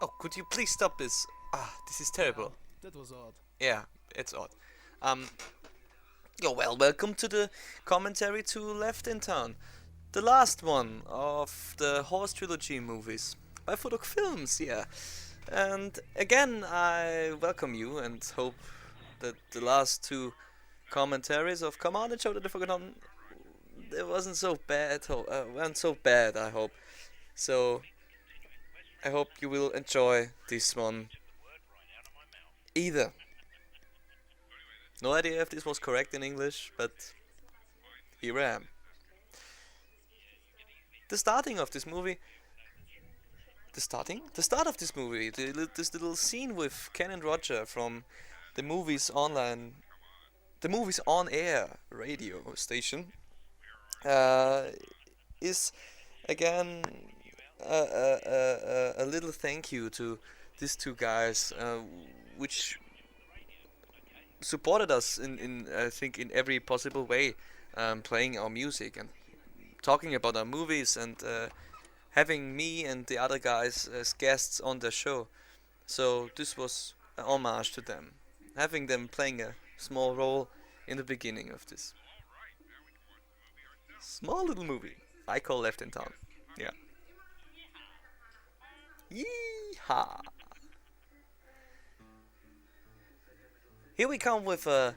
Oh, could you please stop this? Ah, this is terrible. That was odd. Yeah, it's odd. Um, well, welcome to the commentary to Left in Town, the last one of the Horse Trilogy movies by FoDooG Films, yeah. And again, I welcome you and hope that the last two commentaries of Command and Showdown, Foggytown, it wasn't so bad, weren't so bad, I hope. So, I hope you will enjoy this one either. No idea if this was correct in English, but here I am. The starting of this movie. The start of this movie. This little scene with Ken and Roger from the movies online, the movies on air radio station, is again a little thank you to these two guys, which supported us in I think in every possible way, playing our music and talking about our movies and having me and the other guys as guests on their show. So this was an homage to them, having them playing a small role in the beginning of this small little movie I call Left in Town. Yeah. Yeehaw! Here we come with a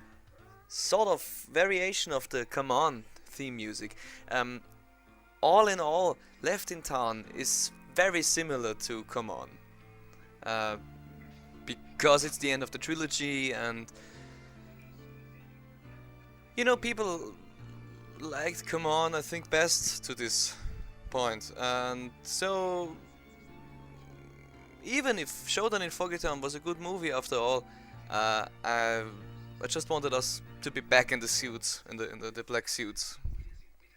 sort of variation of the Come On theme music. All in all, Left in Town is very similar to Come On. Because it's the end of the trilogy and you know, people liked Come On, I think, best to this point. And so even if Showdown in Foggytown was a good movie after all, I just wanted us to be back in the suits, in the black suits,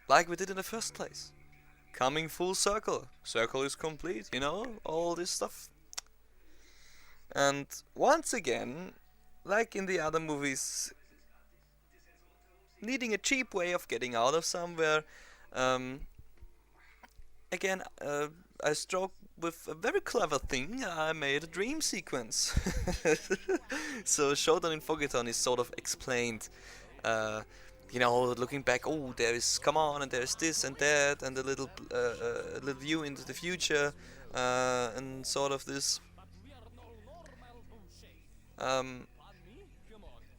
like we did in the first place. Coming full circle. Circle is complete, you know, all this stuff. And once again, like in the other movies, needing a cheap way of getting out of somewhere, again, I struck with a very clever thing. I made a dream sequence. So Showdown in Foggytown is sort of explained. You know, looking back, oh, there is Come On, and there's this and that, and a little view into the future, and sort of this.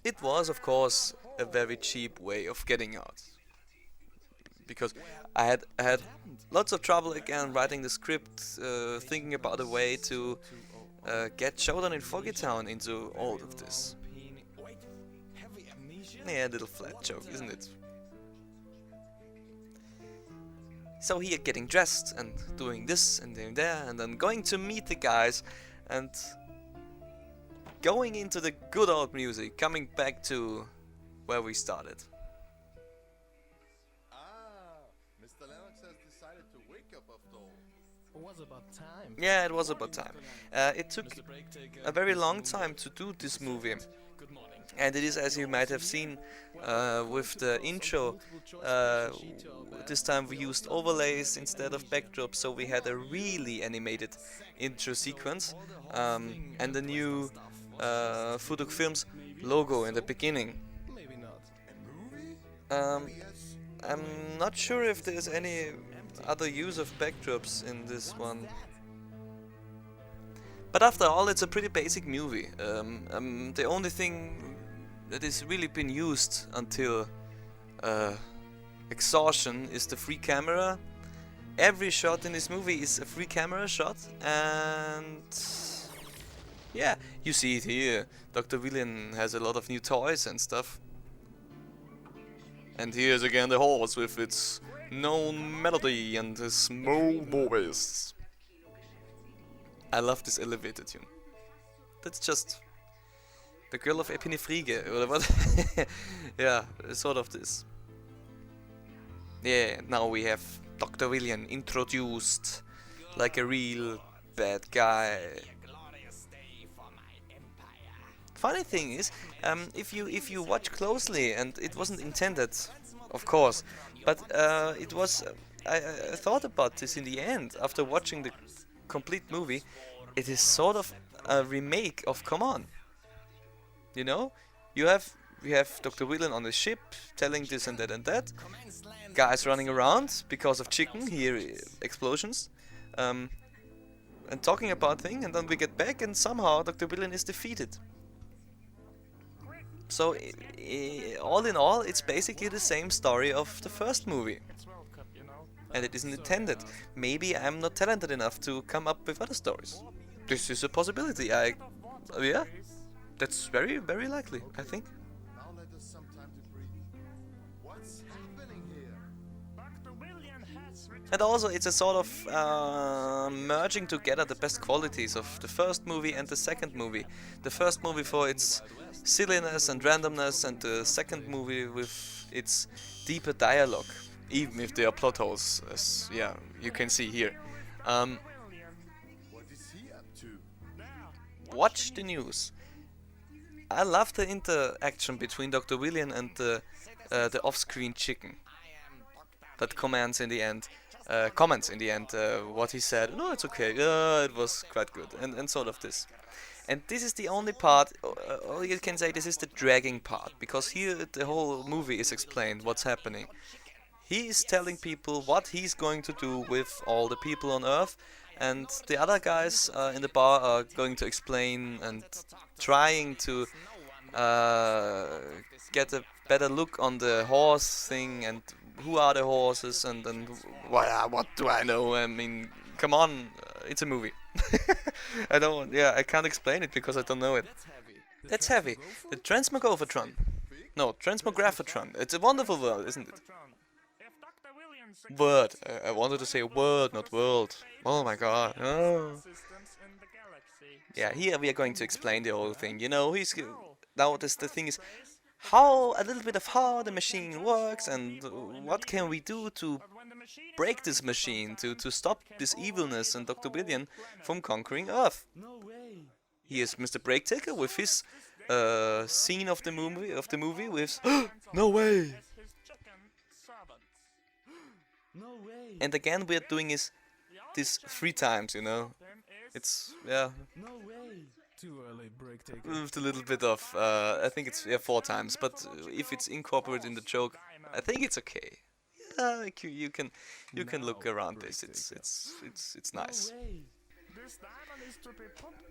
It was, of course, a very cheap way of getting out, because I had lots of trouble again writing the script, thinking about a way to get Showdown in Foggytown into all of this. Yeah, a little flat joke, isn't it? So here, getting dressed and doing this and doing that, and then going to meet the guys and going into the good old music, coming back to where we started. Mr. Lennox has decided to wake up after all. It was about time. Yeah, it was about time. It took a very long time to do this movie. Good morning. And it is, as you might have seen with the intro, this time we used overlays instead of backdrops, so we had a really animated intro sequence, and the new FoDooG Films logo in the beginning. Maybe not. I'm not sure if there's any other use of backdrops in this one. But after all, it's a pretty basic movie. The only thing that has really been used until exhaustion is the free camera. Every shot in this movie is a free camera shot, and yeah, you see it here. Dr. William has a lot of new toys and stuff. And here's again the horse with its known melody and his small voice. I love this elevator tune. That's just the girl of Epinephrige, or what? Yeah, sort of this. Yeah, now we have Dr. William introduced like a real bad guy. Funny thing is, if you watch closely, and it wasn't intended, of course, but it was. I thought about this in the end after watching the complete movie, it is sort of a remake of Come On. You know, we have Dr. Whelan on the ship telling this and that and that. Guys running around because of chicken, here explosions, and talking about things, and then we get back and somehow Dr. Whelan is defeated. So all in all, it's basically the same story of the first movie. And it isn't intended. Maybe I'm not talented enough to come up with other stories. This is a possibility. Yeah, that's very, very likely, I think. Now let us some time to breathe. What's happening here? And also, it's a sort of merging together the best qualities of the first movie and the second movie. The first movie for its silliness and randomness, and the second movie with its deeper dialogue, even if there are plot holes, as you can see here. What is he up to? Watch the news. I love the interaction between Dr. William and the off-screen chicken that comments in the end what he said. No, it's okay. It was quite good, and sort of this. And this is the only part, or you can say this is the dragging part, because here the whole movie is explained what's happening. He is telling people what he's going to do with all the people on Earth, and the other guys in the bar are going to explain and trying to get a better look on the horse thing, and who are the horses, and what do I know? I mean, come on, it's a movie. I can't explain it because I don't know it. That's heavy. The Transmogotron. No, Transmographatron. It's a wonderful word, isn't it? Word. I wanted to say word, not world. Oh my god. Oh. Yeah, here we are going to explain the whole thing. You know, now the thing is a little bit of how the machine works, and what can we do to break this machine, to stop this evilness and Dr. William from conquering Earth. Here's Mr. Breaktaker with his scene of the movie with no way. And again we are doing this 3 times, you know. It's Too early, Breaktaker. with a little bit of I think it's 4 times, but if it's incorporated in the joke, I think it's okay. You can look around this. It's nice.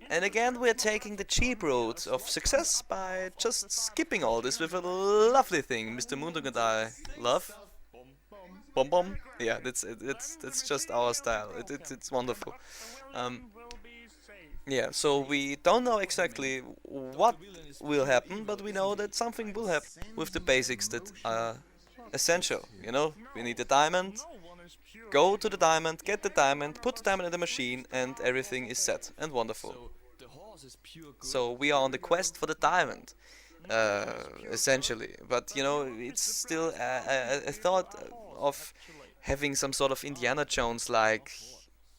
And again, we're taking the cheap road of success by just skipping all this with a lovely thing Mr. Moondog and I love. Bom bom. Yeah, that's just our style. It's wonderful. Yeah, so we don't know exactly what will happen, but we know that something will happen with the basics that are essential. You know, we need a diamond. Go to the diamond, get the diamond, put the diamond in the machine, and everything is set and wonderful. So we are on the quest for the diamond, essentially. But you know, it's still a thought of having some sort of Indiana Jones-like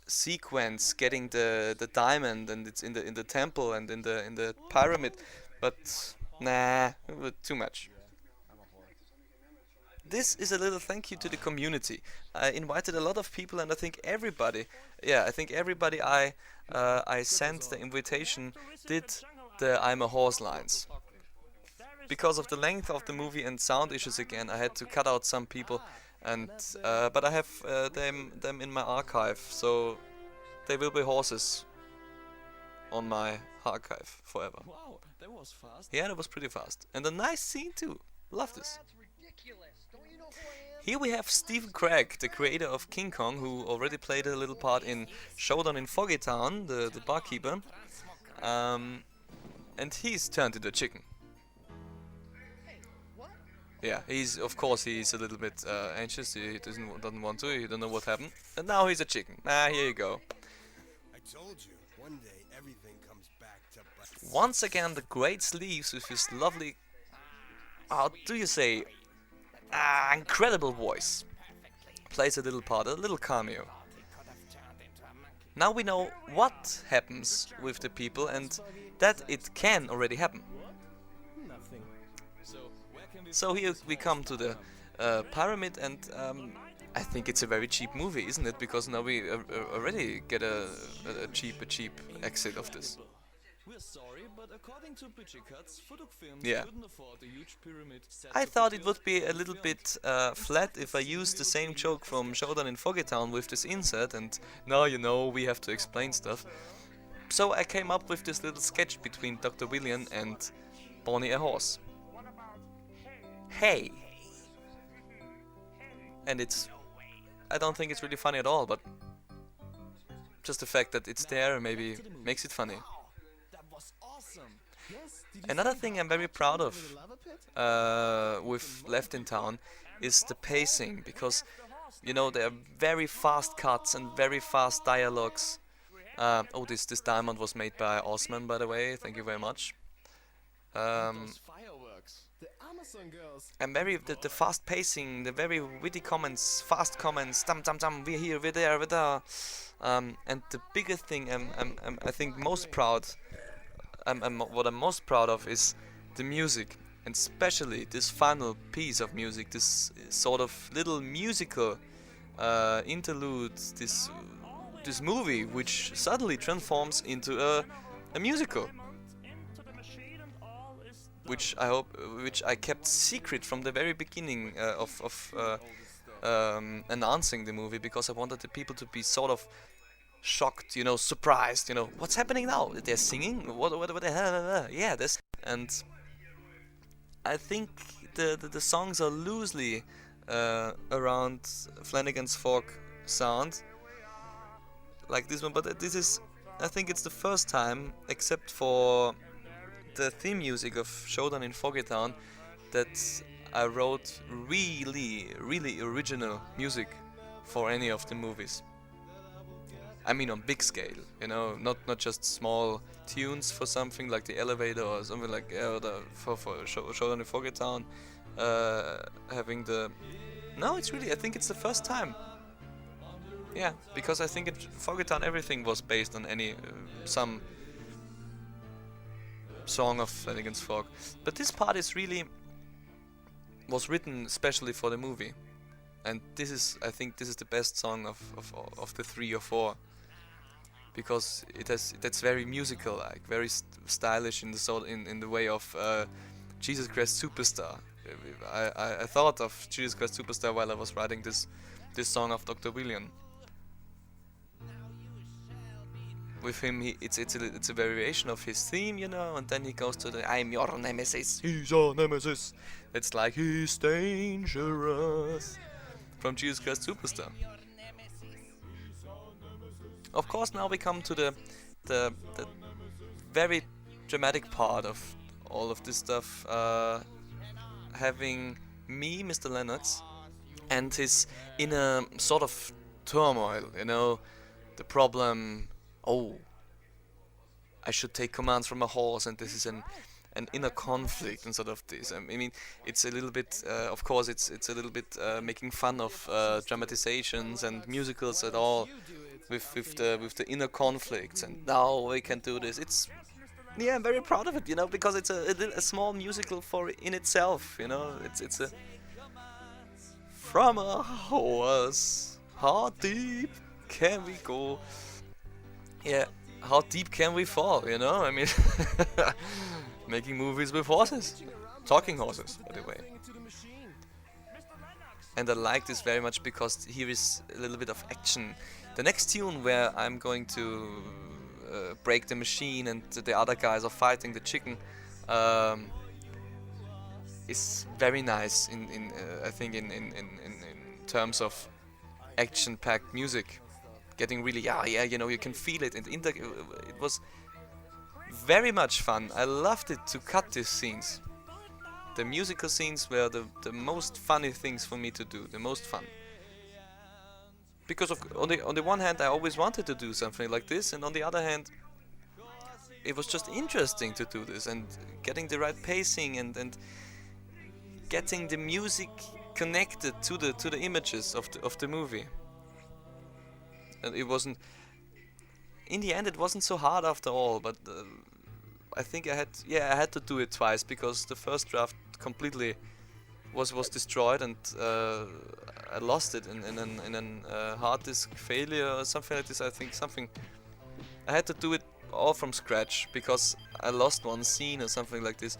sequence, getting the diamond, and it's in the temple and in the pyramid. But nah, too much. This is a little thank you to the community. I invited a lot of people, and I think everybody I sent the invitation did the I'm a horse lines. Because of the length of the movie and sound issues again, I had to cut out some people, and but I have them in my archive, so they will be horses on my archive forever. Wow, that was fast. Yeah, that was pretty fast. And a nice scene too. Love this. Here we have Stephen Craig, the creator of King Kong, who already played a little part in Showdown in Foggytown, the barkeeper. And he's turned into a chicken. Yeah, he's a little bit anxious. He doesn't want to. He don't know what happened. And now he's a chicken. Here you go. I told you, one day everything comes back to bite. Once again, the great sleeves with his lovely, how do you say, incredible voice plays a little part, a little cameo. Now we know what happens with the people, and that it can already happen. Nothing. So here we come to the pyramid, and I think it's a very cheap movie, isn't it? Because now we already get a cheap exit of this. We're sorry, but according to budget cuts, FoDooG Films Yeah. couldn't afford a huge pyramid set I to thought it fulfill would be a little film. bit flat if I used the same joke from Showdown in Foggytown with this insert, and now you know we have to explain stuff. So I came up with this little sketch between Dr. William and Bonnie a horse. Hey! And I don't think it's really funny at all, but just the fact that it's there maybe makes it funny. That was awesome. Yes, did you Another see thing how I'm very much proud went of over the lava pit? with Left in Town is the pacing, because you know there are very fast cuts and very fast dialogues. Oh, this diamond was made by Osman, by the way. Thank you very much. Those fireworks. The Amazon girls. And the fast pacing, the very witty comments, fast comments, we're here, we're there, we're there. And the biggest thing I think most proud, what I'm most proud of is the music, and especially this final piece of music, this sort of little musical interlude, this movie which suddenly transforms into a musical, which I kept secret from the very beginning of announcing the movie, because I wanted the people to be sort of shocked, you know, surprised, you know, what's happening now? They're singing? What the hell? Yeah, this. And I think the songs are loosely around Flanagan's folk sound, like this one, but I think it's the first time, except for the theme music of Showdown in Foggytown, that I wrote really original music for any of the movies. I mean, on big scale, you know, not just small tunes for something like the elevator or something like for Showdown in Foggytown, having the. No, it's really. I think it's the first time. Yeah, because I think in Foggytown everything was based on some song of Flanagan's folk, but this part was written especially for the movie, and I think this is the best song of the 3 or 4, because that's very musical, like very stylish in the way of Jesus Christ Superstar. I thought of Jesus Christ Superstar while I was writing this song of Dr. William. With him, it's a variation of his theme, you know, and then he goes to the "I'm your nemesis, he's your nemesis." It's like he's dangerous from Jesus Christ Superstar. Of course, now we come to the very dramatic part of all of this stuff, having me, Mr. Lennox, and his inner sort of turmoil, you know, the problem. Oh, I should take commands from a horse, and this is an inner conflict and sort of this. I mean, it's a little bit, of course, it's a little bit making fun of dramatizations and musicals at all, with the inner conflicts. And now we can do this. Yeah, I'm very proud of it, you know, because it's a small musical in itself, you know. It's a from a horse, how deep can we go? Yeah, how deep can we fall, you know? I mean, making movies with horses. Talking horses, by the way. And I like this very much because here is a little bit of action. The next tune where I'm going to break the machine and the other guys are fighting the chicken is very nice I think in terms of action-packed music. Getting really, yeah, you know, you can feel it, and it was very much fun. I loved it to cut these scenes. The musical scenes were the most funny things for me to do, the most fun. Because on the one hand, I always wanted to do something like this, and on the other hand, it was just interesting to do this, and getting the right pacing and getting the music connected to the images of the movie. And it wasn't. In the end, it wasn't so hard after all. But I think I had to do it twice because the first draft completely was destroyed, and I lost it in an hard disk failure or something like this. I think something. I had to do it all from scratch because I lost one scene or something like this.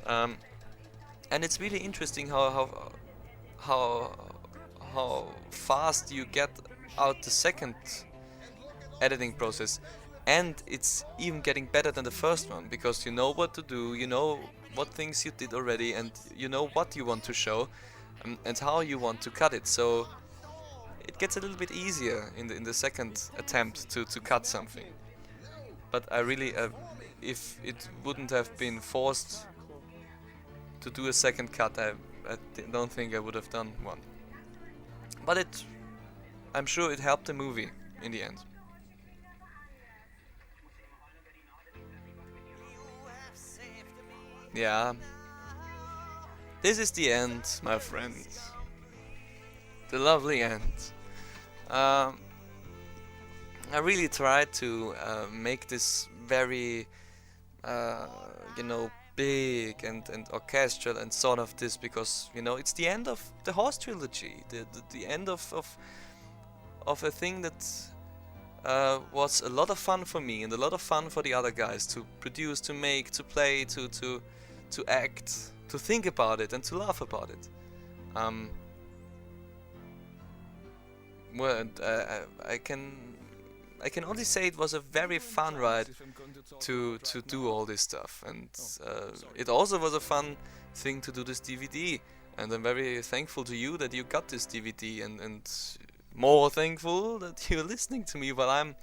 And it's really interesting how fast you get out the second editing process, and it's even getting better than the first one because you know what to do, you know what things you did already, and you know what you want to show, and how you want to cut it. So it gets a little bit easier in the second attempt to cut something. But I really, if it wouldn't have been forced to do a second cut, I don't think I would have done one. But I'm sure it helped the movie in the end. Yeah. This is the end, my friends. The lovely end. I really tried to make this very, big and orchestral and sort of this because, it's the end of the Horse trilogy. The end of a thing that was a lot of fun for me and a lot of fun for the other guys to produce, to make, to play, to act, to think about it and to laugh about it. Well, I can only say it was a very fun ride to do all this stuff, and it also was a fun thing to do this DVD, and I'm very thankful to you that you got this DVD, and more thankful that you're listening to me while I'm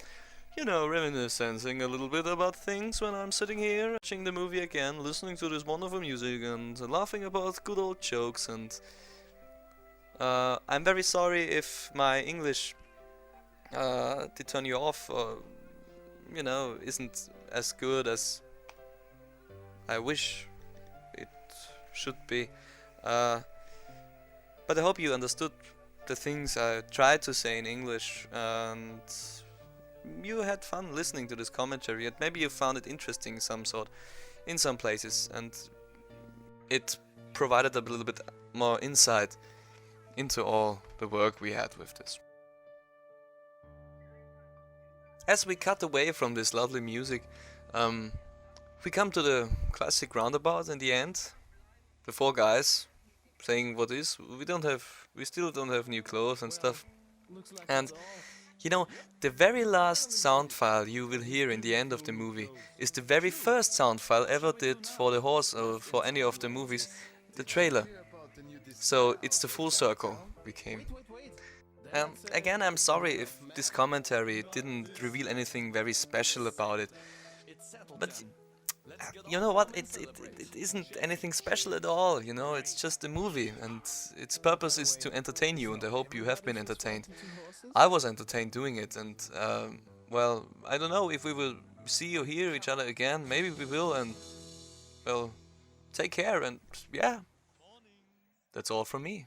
reminiscing a little bit about things when I'm sitting here watching the movie again, listening to this wonderful music and laughing about good old jokes. And I'm very sorry if my English did turn you off, or isn't as good as I wish it should be. But I hope you understood the things I tried to say in English, and you had fun listening to this commentary, and maybe you found it interesting in some places, and it provided a little bit more insight into all the work we had with this. As we cut away from this lovely music, we come to the classic roundabout in the end. The four guys saying what is, we still don't have new clothes and stuff. And the very last sound file you will hear in the end of the movie is the very first sound file ever did for the Horse or for any of the movies, the trailer. So it's the full circle we came. Again, I'm sorry if this commentary didn't reveal anything very special about it, but you know what, it isn't anything special at all, it's just a movie, and its purpose is to entertain you, and I hope you have been entertained. I was entertained doing it, and well, I don't know if we will see or hear each other again. Maybe we will, and well, take care, and yeah, that's all from me.